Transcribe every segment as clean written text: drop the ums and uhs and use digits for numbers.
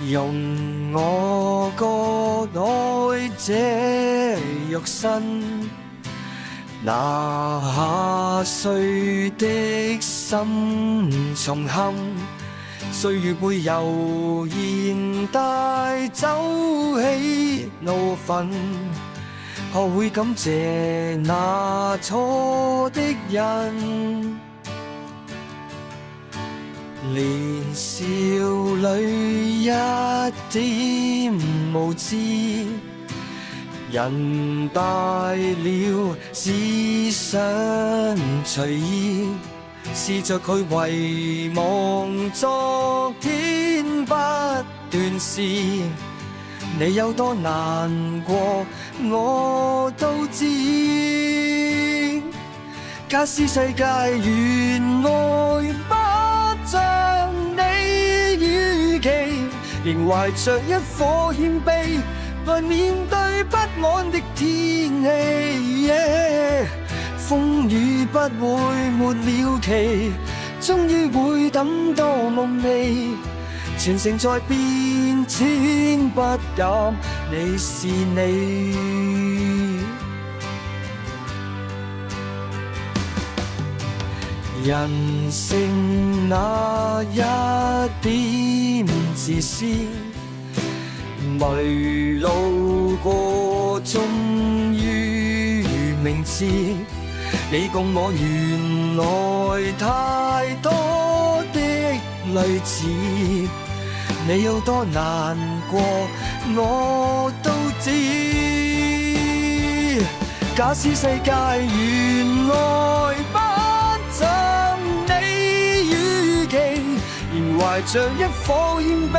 容我割開這肉身，拿下誰的心重憾，歲月會悠然帶走喜怒憤，學會感謝那錯的人。年少裏一點無知，人大了只想隨意，試着去遺忘昨天不斷事。你有多難過我都知，假使世界原來不像你預期，仍懷着一顆謙卑來面對不安的天氣。風雨不會沒了期，終於會等到夢寐，全城在變遷不減，你是你。人性那一點自私，迷路過終於明智，你共我原來太多的類似，你有多難過我都知，假使世界原來不像你預期，仍懷着一顆謙卑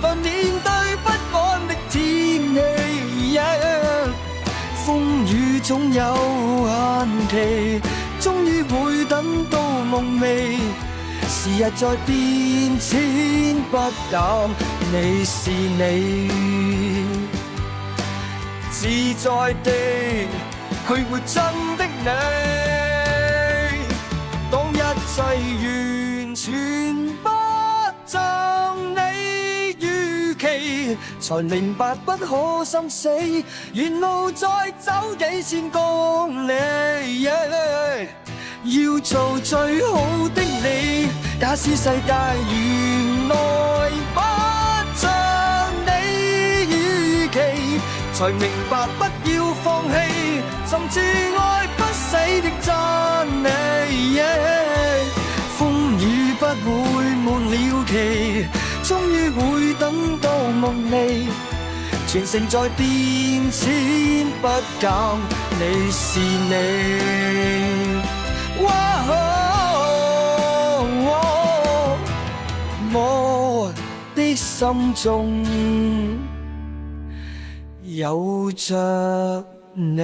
來面對不安的天氣。風雨總有限期，終於會等到夢寐，時日在變遷不減，你是你。自在地去活真的你，當一切完全不像你預期，才明白不可心死，沿路再走幾千公里。要做最好的你，假使世界原來不像你預期，才明白不要放棄，甚至愛不死的真理。風雨不會沒了期，終於會等到夢寐，全城在變遷不減，你是你。我的心中有着你。